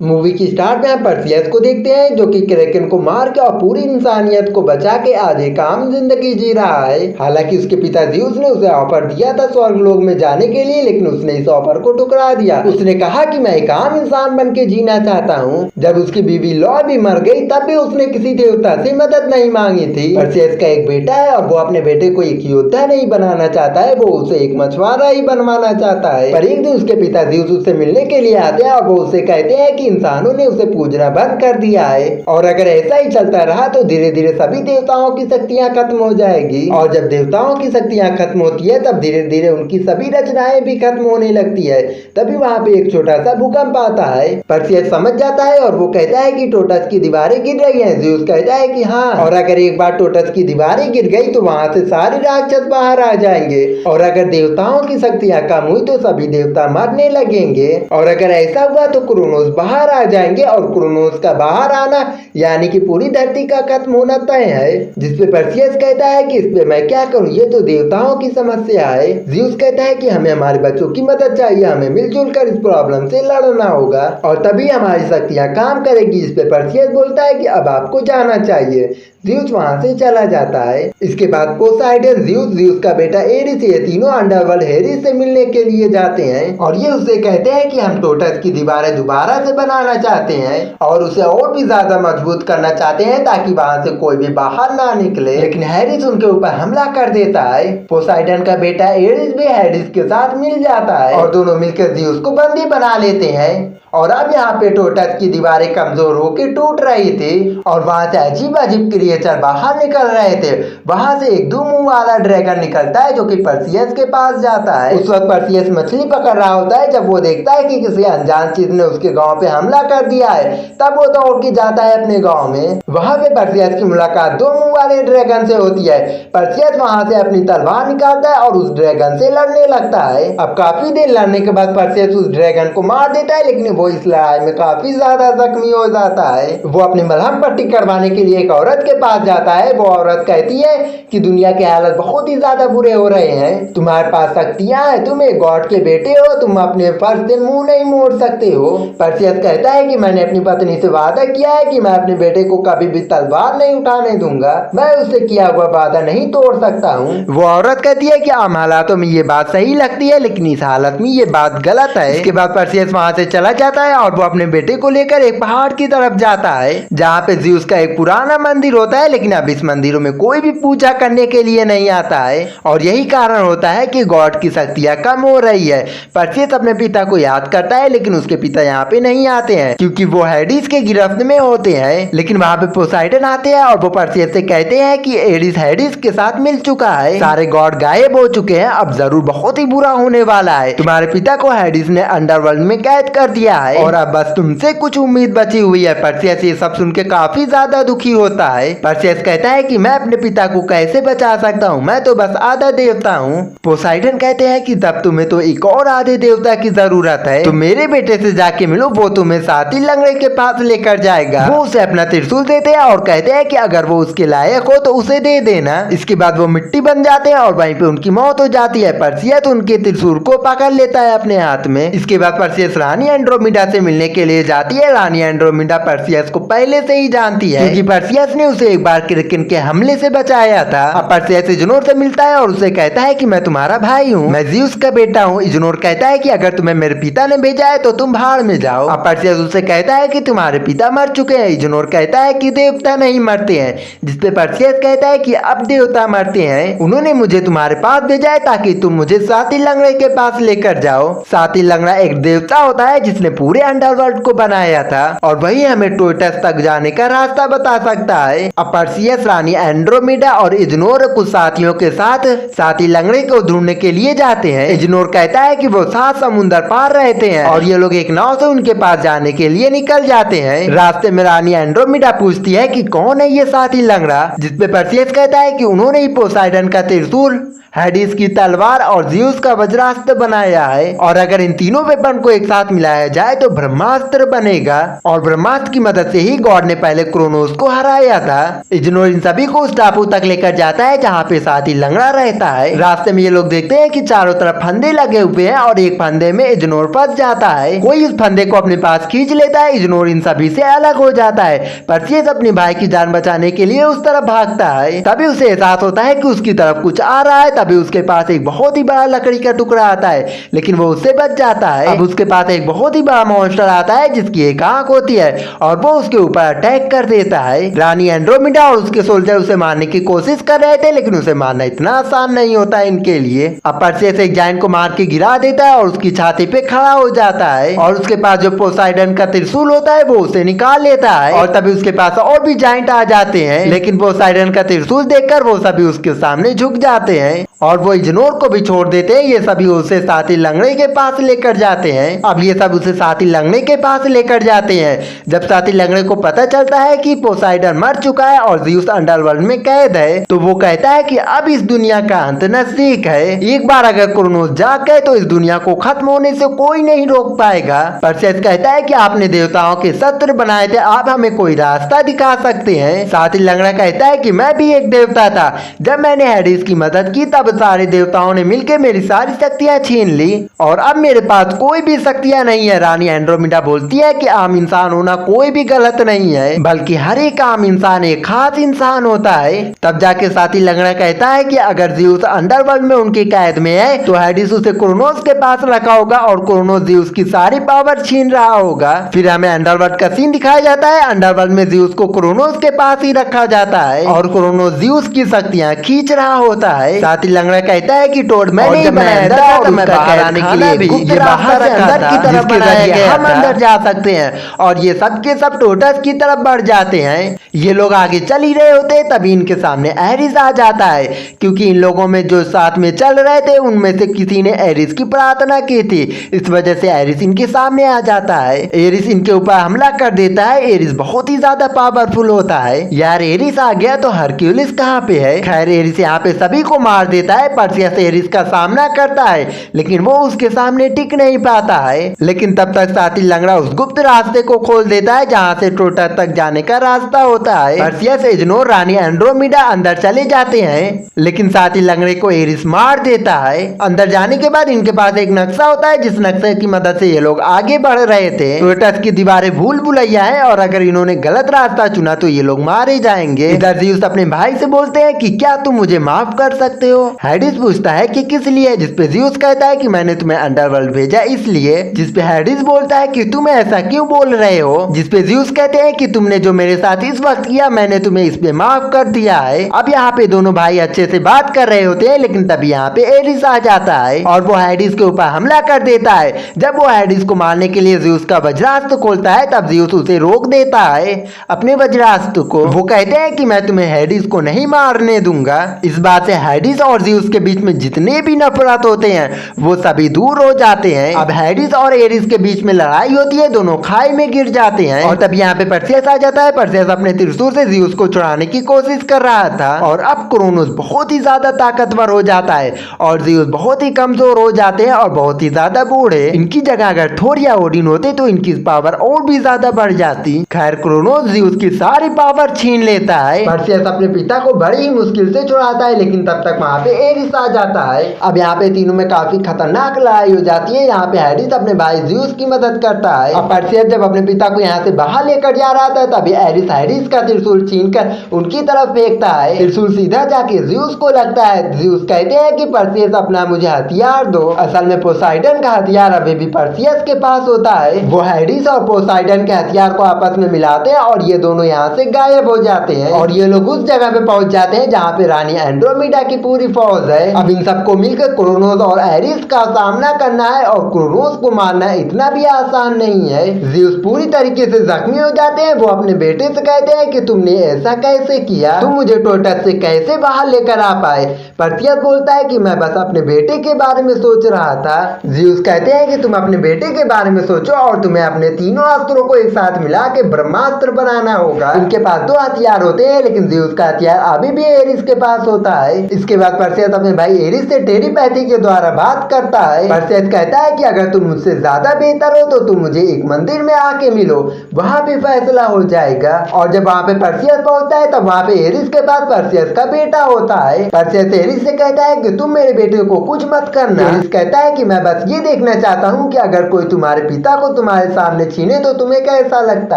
Movie की start में हम पर्सियस को देखते हैं जो कि क्रेकन को मार के और पूरी इंसानियत को बचा के आज एक आम जिंदगी जी रहा है। हालांकि उसके पिता ज़्यूस ने उसे ऑफर दिया था स्वर्गलोक में जाने के लिए, लेकिन उसने इस ऑफर को ठुकरा दिया। उसने कहा कि मैं एक आम इंसान बन के जीना चाहता हूँ। जब उसकी बीवी लॉ भी मर गई तब भी उसने किसी देवता से मदद नहीं मांगी थी। पर्सियस का एक बेटा है और वो अपने बेटे को एक योद्धा नहीं बनाना चाहता है, वो उसे एक मछुआरा ही बनवाना चाहता है। पर एक दिन उसके पिता ज़्यूस उससे मिलने के लिए आते हैं और वो उससे कहते हैं कि इंसानों ने उसे पूजना बंद कर दिया है और अगर ऐसा ही चलता रहा तो धीरे धीरे सभी देवताओं की शक्तियां खत्म हो जाएगी। और जब देवताओं की शक्तियां खत्म होती है तब धीरे धीरे उनकी सभी रचनाएं भी खत्म होने लगती है। तभी वहाँ पे एक छोटा सा भूकंप आता है। पर्सियस समझ जाता है और वो कहता है कि टोटस की दीवारें गिर रही हैं। ज़्यूस कहता है कि हाँ, और अगर एक बार टोटस की दीवारें गिर गई तो वहाँ से सारे राक्षस बाहर आ जाएंगे और अगर देवताओं की शक्तियां कम हुई तो सभी देवता मरने लगेंगे और अगर ऐसा हुआ तो क्रोनोस बाहर आ जाएंगे और क्रोनोस का बाहर आना यानी कि पूरी धरती का खत्म होना तय है। जिसपे पर्सियस कहता है कि इस पे मैं क्या करूं, ये तो देवताओं की समस्या है। ज़्यूस कहता है कि हमें हमारे बच्चों की मदद चाहिए, हमें मिलजुल कर इस प्रॉब्लम से लड़ना होगा और तभी हमारी शक्तियां काम करेगी। इस पे पर्सियस बोलता है कि अब आपको जाना चाहिए। ज़्यूस वहां से चला जाता है। इसके बाद पोसाइडन, ज़्यूस का बेटा एरिस, ये तीनों अंडरवर्ल्ड हेरिस से मिलने के लिए जाते हैं और ये उससे कहते हैं कि हम टोटस की दीवारें दोबारा से बनाना चाहते हैं और उसे और भी ज्यादा मजबूत करना चाहते हैं ताकि वहां से कोई भी बाहर ना निकले। लेकिन हेरिस उनके ऊपर हमला कर देता है। पोसाइडन का बेटा एरिस भी हेरिस के साथ मिल जाता है और दोनों मिलकर ज़्यूस को बंदी बना लेते हैं। और अब यहाँ पे टोटस की दीवारें कमजोर होकर टूट रही थी और वहां से अजीब अजीब क्रिएचर बाहर निकल रहे थे। वहां से एक दो मुंह वाला ड्रैगन निकलता है जो कि पर्सियस के पास जाता है। उस वक्त पर्सियस मछली पकड़ रहा होता है। जब वो देखता है कि किसी अनजान चीज ने उसके गांव पे हमला कर दिया है तब वो दौड़ के जाता है अपने गांव में। वहां पे पर्सियस की मुलाकात दो मुंह वाले ड्रैगन से होती है। पर्सियस वहां से अपनी तलवार निकालता है और उस ड्रैगन से लड़ने लगता है। अब काफी देर लड़ने के बाद पर्सियस उस ड्रैगन को मार देता है, लेकिन वो इस लड़ाई में काफी ज्यादा जख्मी हो जाता है। वो अपनी मलहम पट्टी करवाने के लिए एक औरत के पास जाता है। वो औरत कहती है कि दुनिया के हालत बहुत ही ज्यादा बुरे हो रहे हैं, तुम्हारे पास शक्तियां हैं, तुम एक गॉड के बेटे हो, तुम अपने फर्ज से मुंह नहीं मोड़ सकते हो। पर्सियस कहता है कि मैंने अपनी पत्नी से वादा किया है कि मैं अपने बेटे को कभी भी तलवार नहीं उठाने दूंगा, मैं उससे किया हुआ वादा नहीं तोड़ सकता हूँ। वो औरत कहती है कि आम हालातों में ये बात सही लगती है लेकिन इस हालत में ये बात गलत है। इसके बाद पर्सियस वहां से चला जाता है और वो अपने बेटे को लेकर एक पहाड़ की तरफ जाता है जहाँ पे ज़्यूस का एक पुराना मंदिर होता है, लेकिन अब इस मंदिरों में कोई भी पूजा करने के लिए नहीं आता है और यही कारण होता है कि गॉड की शक्तियां कम हो रही है। पर्सियस अपने पिता को याद करता है लेकिन उसके पिता यहाँ पे नहीं आते हैं क्योंकि वो हेडिस के गिरफ्त में होते हैं। लेकिन वहाँ पे पोसाइडन आते हैं और वो पर्सियस से कहते हैं कि एरिस हेडिस के साथ मिल चुका है, सारे गॉड गायब हो चुके हैं, अब जरूर बहुत ही बुरा होने वाला है, तुम्हारे पिता को हेडिस ने अंडरवर्ल्ड में कैद कर दिया है और अब बस तुमसे कुछ उम्मीद बची हुई है। पर्सियस ये सब सुन के काफी ज्यादा दुखी होता है। पर्सियस कहता है कि मैं अपने पिता को कैसे बचा सकता हूँ, मैं तो बस आधा देवता हूँ। पोसाइडन कहते हैं कि तब तुम्हें तो एक और आधे देवता की जरूरत है, तो मेरे बेटे से जाके मिलो, वो तुम्हें साथी लंगड़े के पास लेकर जाएगा। वो उसे अपना त्रिशूल देते हैं और कहते हैं कि अगर वो उसके लायक हो तो उसे दे देना। इसके बाद वो मिट्टी बन जाते हैं और वहीं पे उनकी मौत हो जाती है। पर्सियस उनके त्रिशूल को पकड़ लेता है अपने हाथ में। इसके बाद पर्सियस रानी एंड्रोमेडा से मिलने के लिए जाती है। रानी एंड्रोमेडा पर्सियस को पहले से ही जानती है क्योंकि पर्सियस ने उसे एक बार क्रेकन के हमले से बचाया था। अब पर्सियस इग्नोर से मिलता है और उसे कहता है कि मैं तुम्हारा भाई हूँ, मैं ज़्यूस का बेटा हूँ। इग्नोर कहता है कि अगर तुम्हें मेरे पिता ने भेजा है तो तुम भाड़ में जाओ। अब पर्सियस उसे कहता है कि तुम्हारे पिता मर चुके हैं। इग्नोर कहता है कि देवता नहीं मरते हैं, जिसपे पर्सियस कहता है कि अब देवता मरते हैं, उन्होंने मुझे तुम्हारे पास भेजा है ताकि तुम मुझे साथी लंगड़े के पास लेकर जाओ। साथी लंगड़ा एक देवता होता है जिसने पूरे अंडरवर्ल्ड को बनाया था और वही हमें टोटस तक जाने का रास्ता बता सकता है। अब पर्सियस रानी एंड्रोमेडा और इग्नोर कुछ साथियों के साथ साथी लंगड़े को ढूंढने के लिए जाते हैं। इग्नोर कहता है कि वो 7 समुंदर पार रहते हैं और ये लोग एक नाव से उनके पास जाने के लिए निकल जाते हैं। रास्ते में रानी एंड्रोमेडा पूछती पूछती है कि कौन है ये साथी लंगड़ा, जिसपे परसियस कहता है कि उन्होंने ही पोसाइडन का त्रिशूल, हेडिस की तलवार और ज़्यूस का वज्रास्त्र बनाया है, और अगर इन तीनों वेपन को एक साथ मिलाया जाए तो ब्रह्मास्त्र बनेगा। और ब्रह्मास्त्र की मदद से ही गॉड ने पहले क्रोनोस को हराया था। इग्नोर इन सभी को उस टापू तक लेकर जाता है जहाँ पे साथी लंगड़ा रहता है। रास्ते में ये लोग देखते हैं कि चारों तरफ फंदे लगे हुए हैं और एक फंदे में इग्नोर फंस जाता है। कोई उस फंदे को अपने पास खींच लेता है। इग्नोर इन सभी से अलग हो जाता है। परसियस अपने भाई की जान बचाने के लिए उस तरफ भागता है। तभी उसे एहसास होता है कि उसकी तरफ कुछ आ रहा है। तभी उसके पास एक बहुत ही बड़ा लकड़ी का टुकड़ा आता है, लेकिन वो उससे बच जाता है। अब उसके पास एक बहुत ही बड़ा मॉन्स्टर आता है जिसकी एक आंख होती है और वो उसके ऊपर अटैक कर देता है। रानी एंड्रोमेडा और उसके सोल्जर उसे मारने की कोशिश कर रहे थे, लेकिन उसे मारना इतना आसान नहीं होता इनके लिए। अब परसियस एक जायंट को मार के गिरा देता है और उसकी छाती पे खड़ा हो जाता है, और उसके पास जो पोसाइडन का त्रिशूल होता है वो उसे निकाल लेता है। और तभी उसके पास और भी जायंट आ जाते हैं, लेकिन पोसाइडन का त्रिशूल देखकर वो सभी उसके सामने झुक जाते हैं और वो इग्नोर को भी छोड़ देते हैं। ये सभी उसे साथी लंगड़े के पास लेकर जाते हैं। अब ये सब उसे साथी लंगड़े के पास लेकर जाते हैं। जब साथी लंगड़े को पता चलता है कि पोसाइडन मर चुका है और ज़्यूस अंडरवर्ल्ड में कैद है, तो वो कहता है कि अब इस दुनिया का अंत नजदीक है। एक बार अगर क्रोनोस जाग गए तो इस दुनिया को खत्म होने से कोई नहीं रोक पाएगा। परसेस कहता है कि आपने देवताओं के शस्त्र बनाए थे, आप हमें कोई रास्ता दिखा सकते हैं। साथी लंगड़ा कहता है कि मैं भी एक देवता था, जब मैंने हेडिस की मदद की तब सारे देवताओं ने मिलकर मेरी सारी शक्तियां छीन ली और अब मेरे पास कोई भी शक्तियां नहीं है। रानी एंड्रोमेडा बोलती है कि आम इंसान होना कोई भी गलत नहीं है, बल्कि हर एक आम इंसान एक खास इंसान होता है। तब जाके साथी लंगड़ा कहता है कि अगर ज़्यूस अंडरवर्ल्ड में उनकी कैद में है तो हेडिस उसे क्रोनोस के पास रखा होगा और क्रोनोस ज़्यूस की सारी पावर छीन रहा होगा। फिर हमें अंडरवर्ल्ड का सीन दिखाया जाता है। अंडरवर्ल्ड में ज़्यूस को क्रोनोस के पास ही रखा जाता है और क्रोनोस ज़्यूस की शक्तियां खींच रहा होता है। साथी लंगड़ा कहता है कि टोड मैंने ही बनाया था और मैं बाहर आने के लिए भी ये बाहर से अंदर की तरफ बनाया गया, हम अंदर जा सकते हैं। और ये सब के सब टोटस की तरफ बढ़ जाते हैं। ये लोग आगे चल ही रहे होते तभी इनके सामने एरिस आ जाता है, क्योंकि इन लोगों में जो साथ में चल रहे थे उनमें से किसी ने एरिस की प्रार्थना की थी। इस वजह से एरिस इनके सामने आ जाता है। एरिस इनके ऊपर हमला कर देता है। एरिस बहुत ही ज्यादा पावरफुल होता है। यार एरिस आ गया तो हरक्यूलिस कहाँ पे है? खैर एरिस यहाँ पे सभी को मार देता है। परसियस एरिस का सामना करता है, लेकिन वो उसके सामने टिक नहीं पाता है। लेकिन तब तक साथी लंगड़ा उस गुप्त रास्ते को खोल देता है जहाँ से टोटस तक जाने का रास्ता होता है। परसियस, इग्नोर, रानी एंड्रोमेडा अंदर चले जाते हैं, लेकिन साथी लंगड़े को एरिस मार देता है। अंदर जाने के बाद इनके पास एक नक्शा होता है, जिस नक्शे की मदद से ये लोग आगे बढ़ रहे थे। टोटस की दीवारें भूल भुलैया है और अगर इन्होंने गलत रास्ता चुना तो ये लोग मारे जाएंगे। इधर ज़्यूस अपने भाई से बोलते हैं कि क्या तुम मुझे माफ कर सकते हो? हेडिस पूछता है कि किस लिए, जिसपे ज़्यूस कहता है कि मैंने तुम्हें अंडरवर्ल्ड भेजा इसलिए। जिसपे हेडिस बोलता है कि तुम ऐसा क्यों बोल रहे हो? जिसपे ज़्यूस कहते हैं कि तुमने जो मेरे साथ इस वक्त किया मैंने तुम्हें इस पे माफ कर दिया है। अब यहाँ पे दोनों भाई अच्छे से बात कर रहे होते हैं, लेकिन तभी यहाँ पे एरिस आ जाता है और वो हेडिस के ऊपर हमला कर देता है। जब वो हेडिस को मारने के लिए ज़्यूस का वज्रास्त्र खोलता है तब ज़्यूस उसे रोक देता है अपने वज्रास्त्र को। वो कहते हैं कि मैं तुम्हें हेडिस को नहीं मारने दूंगा। इस बात से हेडिस और ज़्यूस के बीच में जितने भी नफरत होते हैं वो सभी दूर हो जाते हैं। अब हेडिस और एरिस के बीच में लड़ाई होती है, दोनों खाई में गिर जाते हैं और तब यहाँ पे परसेस आ जाता है। परसेस अपने त्रिशूल से ज़्यूस को छुड़ाने की कोशिश कर रहा था और अब क्रोनोस बहुत ही ज्यादा ताकतवर हो जाता है और ज़्यूस बहुत ही कमजोर हो जाते हैं और बहुत ही ज्यादा बूढ़े। इनकी जगह अगर थोर या ओडिन होते तो इनकी पावर और भी ज्यादा बढ़ जाती। खैर क्रोनोस ज़्यूस की सारी पावर छीन लेता है। परसेस अपने पिता को बड़ी ही मुश्किल से छुड़ाता है, लेकिन तब तक वहाँ पे एरिस आ जाता है। अब यहाँ पे तीनों में काफी खतरनाक लड़ाई हो जाती है। यहाँ पे हेडिस अपने भाई ज़्यूस की मदद करता है। अब परसेस जब अपने पिता को यहाँ से बाहर लेकर जा रहा था तभी एरिस हेडिस का त्रिशूल छीनकर उनकी तरफ फेंकता है। त्रिशूल सीधा जाके ज़्यूस को लगता है। ज़्यूस कहते हैं कि परसेस अपना मुझे हथियार दो। असल में पोसाइडन का हथियार अभी भी परसेस के पास होता है। वो हेडिस और पोसाइडन के हथियार को आपस में मिलाते हैं और ये दोनों यहाँ से गायब हो जाते हैं और ये लोग उस जगह पे पहुंच जाते हैं जहाँ पे रानी एंड्रोमेडा की पूरी फौज है। अब इन सबको मिलकर क्रोनोस और एरिस का सामना करना है और क्रोनोस को मारना इतना भी आसान नहीं है। ज़्यूस पूरी तरीके से जख्मी हो जाते हैं। वो अपने बेटे से कहते हैं कि तुमने ऐसा कैसे किया, तुम मुझे टोटस से कैसे बाहर लेकर आ पाए? पर्सियस बोलता है कि मैं बस अपने बेटे के बारे में सोच रहा था। ज़्यूस कहते हैं कि तुम अपने बेटे के बारे में सोचो और तुम्हें अपने तीनों अस्त्रों को एक साथ मिला के ब्रह्मास्त्र बनाना होगा। उनके पास दो हथियार होते हैं, लेकिन ज़्यूस का हथियार अभी भी एरिस के पास होता है। इसके बाद पर्सियस अपने भाई एरिस से टेलीपैथी के द्वारा बात करता है। पर्सियस कहता है कि अगर तुम मुझसे ज्यादा बेहतर हो तो तुम मुझे एक मंदिर में आके मिलो, वहाँ पे फैसला हो जाएगा। और जब वहाँ पे पर्सियस पहुंचता है तब वहाँ पे एरिस के पास पर्सियस का बेटा होता है। पर्सियस एरिस से कहता है कि तुम मेरे बेटे को कुछ मत करना। एरिस कहता है कि मैं बस ये देखना चाहता हूँ कि अगर कोई तुम्हारे पिता को तुम्हारे सामने छीने तो तुम्हें कैसा लगता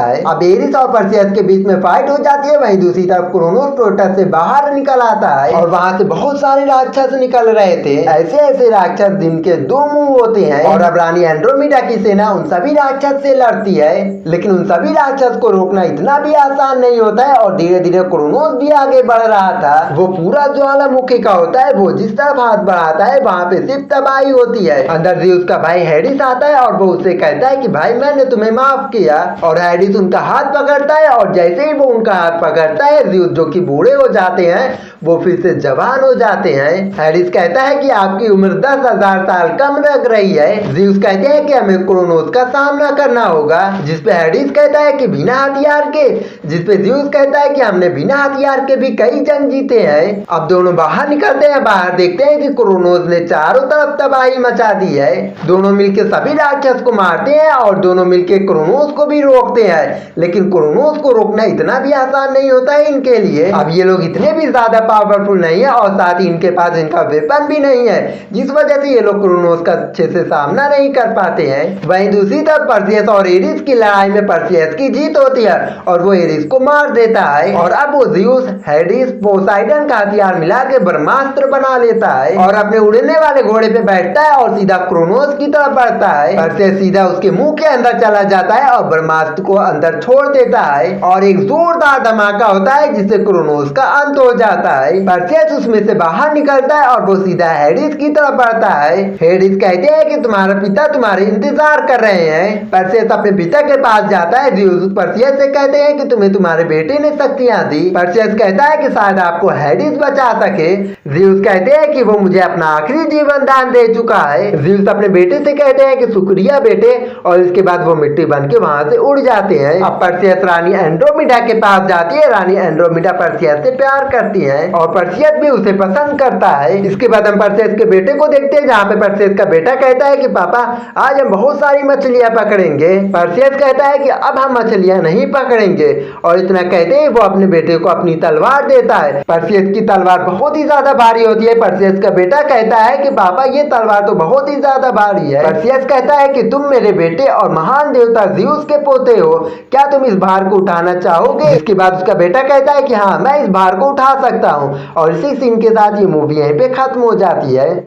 है। अब एरिस और पर्सियस के बीच में फाइट हो जाती है। वहीं दूसरी तरफ क्रोनोस प्रोटस से बाहर निकल आता है और वहाँ से बहुत सारे राक्षस निकल रहे थे। ऐसे ऐसे राक्षस जिनके दो मुंह होते हैं। और अब रानी एंड्रोमेडा की सेना उन सभी राक्षस से लड़ती है, लेकिन उन सभी राक्षस को रोकना इतना भी आसान नहीं होता है। और धीरे धीरे क्रोनोस भी आगे बढ़ रहा था। वो पूरा ज्वालामुखी का होता है, वो जिस तरफ हाथ बढ़ाता है वहाँ पे सिर्फ तबाही होती है। अंदर ज़्यूस का भाई हेडिस आता है और वो उससे कहता है कि भाई मैंने तुम्हें माफ किया। और हेडिस उनका हाथ पकड़ता है और जैसे ही वो उनका हाथ पकड़ता है ज़्यूस जो कि बूढ़े हो जाते हैं वो फिर से जवान हो जाते हैं। हेडिस कहता है कि आपकी उम्र 10,000 साल कम लग रही है। ज़्यूस कहते हैं कि हमें क्रोनोस का सामना करना होगा, जिसपे हेडिस कहता है कि बिना हथियार के, जिसपे ज़्यूस कहता है कि हमने बिना हथियार के भी कई जंग जीते हैं। अब दोनों बाहर निकलते हैं। बाहर देखते हैं कि क्रोनोस ने चारों तरफ तबाही मचा दी है। दोनों मिलकर सभी राक्षस को मारते हैं और दोनों मिलकर क्रोनोस को भी रोकते हैं, लेकिन क्रोनोस को रोकना इतना भी आसान नहीं होता है इनके लिए। अब ये लोग इतने भी ज्यादा पावरफुल नहीं है और साथ ही इनके पास इनका वेपन भी नहीं है, जिस वजह से ये लोग क्रोनोस का अच्छे से सामना नहीं कर पाते हैं। वहीं दूसरी तरफ पर्सियस और एरिस की लड़ाई में पर्सियस की जीत होती है और वो एरिस को मार देता है। और अब वो ज़्यूस, हेडिस, पोसाइडन का हथियार मिला के ब्रह्मास्त्र बना लेता है और अपने उड़ने वाले घोड़े पे बैठता है और सीधा क्रोनोस की तरफ बढ़ता है। पर्सियस सीधा उसके मुंह के अंदर चला जाता है और ब्रह्मास्त्र को अंदर छोड़ देता है और एक जोरदार धमाका होता है जिससे क्रोनोस का अंत हो जाता है। पर्सियस उसमें से बाहर निकलता है और वो सीधा हेडिस की तरफ बढ़ता है। हेडिस कहते हैं कि तुम्हारा पिता तुम्हारे इंतजार कर रहे हैं। पर्सियस अपने पिता के पास जाता है। ज़्यूस पर्सियस से कहते हैं कि तुम्हें तुम्हारे बेटे ने शक्तियां दी। पर्सियस कहता है कि शायद आपको हेडिस बचा सके। ज़्यूस कहते हैं कि वो मुझे अपना आखिरी जीवन दान दे चुका है। ज़्यूस अपने बेटे से कहते हैं कि शुक्रिया बेटे, और इसके बाद वो मिट्टी बन के वहां से उड़ जाते हैं। अब पर्सियस रानी एंड्रोमेडा के पास जाती है। रानी एंड्रोमेडा पर्सियस से प्यार करती है और पर्सियस भी उसे पसंद करता है। इसके बाद हम पर्सियस के बेटे को देखते हैं, जहाँ पे पर्सियस का बेटा कहता है कि पापा आज हम बहुत सारी मछलियां पकड़ेंगे। पर्सियस कहता है कि अब हम मछलियां नहीं पकड़ेंगे, और इतना कहते ही वो अपने बेटे को अपनी तलवार देता है। पर्सियस की तलवार बहुत ही ज्यादा भारी होती है। पर्सियस का बेटा कहता है कि पापा ये तलवार तो बहुत ही ज्यादा भारी है। पर्सियस कहता है कि तुम मेरे बेटे और महान देवता ज़्यूस के पोते हो, क्या तुम इस भार को उठाना चाहोगे? इसके बाद उसका बेटा कहता है कि हाँ, मैं इस भार को उठा सकता हूँ। और इसी सीन के साथ ये मूवी यहीं पे खत्म हो जाती है।